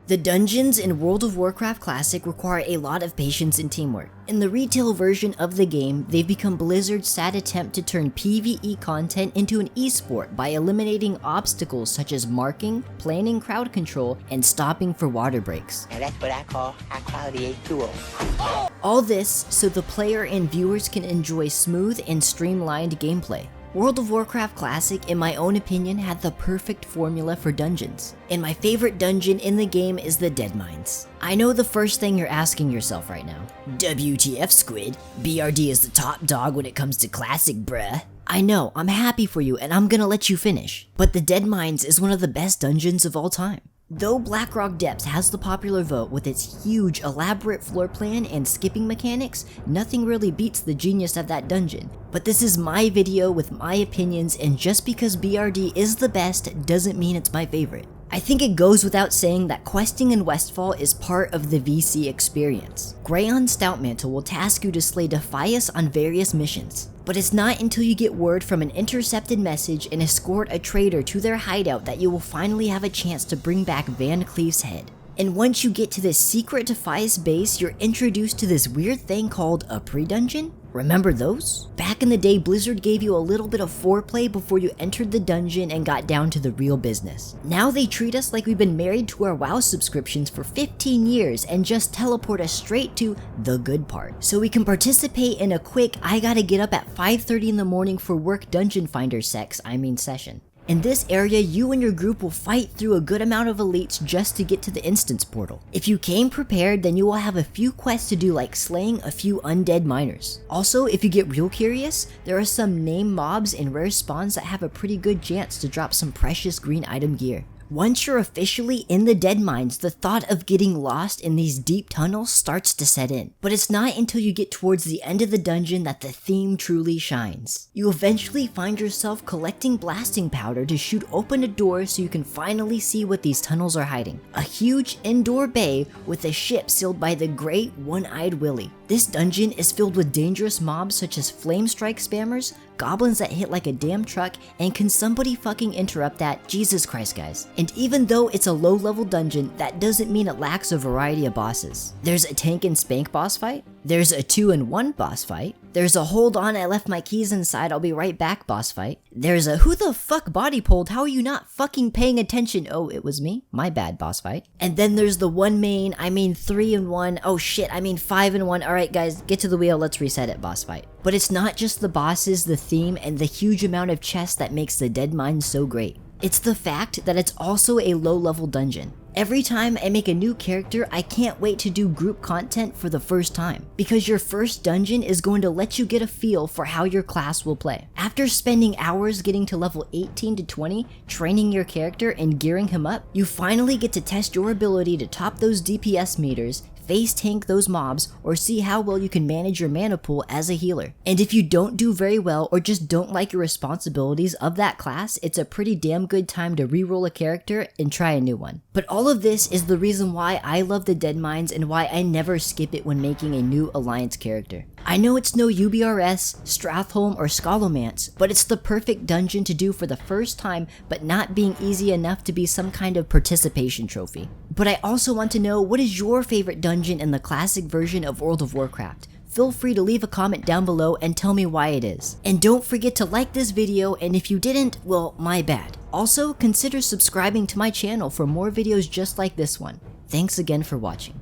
The dungeons in World of Warcraft Classic require a lot of patience and teamwork. In the retail version of the game, they've become Blizzard's sad attempt to turn PvE content into an esport by eliminating obstacles such as marking, planning crowd control, and stopping for water breaks. And that's what I call high-quality H2O. All this so the player and viewers can enjoy smooth and streamlined gameplay. World of Warcraft Classic, in my own opinion, had the perfect formula for dungeons. And my favorite dungeon in the game is the Deadmines. I know the first thing you're asking yourself right now. WTF, Squid? BRD is the top dog when it comes to Classic, bruh. I know, I'm happy for you and I'm gonna let you finish. But the Deadmines is one of the best dungeons of all time. Though Blackrock Depths has the popular vote with its huge, elaborate floor plan and skipping mechanics, nothing really beats the genius of that dungeon. But this is my video with my opinions, and just because BRD is the best doesn't mean it's my favorite. I think it goes without saying that questing in Westfall is part of the VC experience. Greyon Stoutmantle will task you to slay Defias on various missions. But it's not until you get word from an intercepted message and escort a traitor to their hideout that you will finally have a chance to bring back Van Cleef's head. And once you get to this secret Defias base, you're introduced to this weird thing called a pre-dungeon? Remember those? Back in the day, Blizzard gave you a little bit of foreplay before you entered the dungeon and got down to the real business. Now they treat us like we've been married to our WoW subscriptions for 15 years and just teleport us straight to the good part. So we can participate in a quick, I gotta get up at 5:30 in the morning for work dungeon finder session. In this area, you and your group will fight through a good amount of elites just to get to the instance portal. If you came prepared, then you will have a few quests to do, like slaying a few undead miners. Also, if you get real curious, there are some named mobs and rare spawns that have a pretty good chance to drop some precious green item gear. Once you're officially in the Deadmines, the thought of getting lost in these deep tunnels starts to set in. But it's not until you get towards the end of the dungeon that the theme truly shines. You eventually find yourself collecting blasting powder to shoot open a door so you can finally see what these tunnels are hiding. A huge indoor bay with a ship sealed by the great One-Eyed Willy. This dungeon is filled with dangerous mobs such as flame strike spammers, goblins that hit like a damn truck, and can somebody fucking interrupt that? Jesus Christ, guys. And even though it's a low level dungeon, that doesn't mean it lacks a variety of bosses. There's a tank and spank boss fight, there's a 2-in-1 boss fight, there's a hold on I left my keys inside I'll be right back boss fight, there's a who the fuck body pulled, how are you not fucking paying attention, oh it was me, my bad boss fight, and then there's the 3-in-1, oh shit, 5-in-1, alright guys, get to the wheel, let's reset it boss fight. But it's not just the bosses, the theme, and the huge amount of chests that makes the Deadmines so great. It's the fact that it's also a low-level dungeon. Every time I make a new character, I can't wait to do group content for the first time, because your first dungeon is going to let you get a feel for how your class will play. After spending hours getting to level 18 to 20, training your character and gearing him up, you finally get to test your ability to top those DPS meters, face tank those mobs, or see how well you can manage your mana pool as a healer. And if you don't do very well or just don't like your responsibilities of that class, it's a pretty damn good time to reroll a character and try a new one. But all of this is the reason why I love the Deadmines and why I never skip it when making a new Alliance character. I know it's no UBRS, Strathholm, or Scholomance, but it's the perfect dungeon to do for the first time, but not being easy enough to be some kind of participation trophy. But I also want to know, what is your favorite dungeon in the classic version of World of Warcraft? Feel free to leave a comment down below and tell me why it is. And don't forget to like this video, and if you didn't, well, my bad. Also, consider subscribing to my channel for more videos just like this one. Thanks again for watching.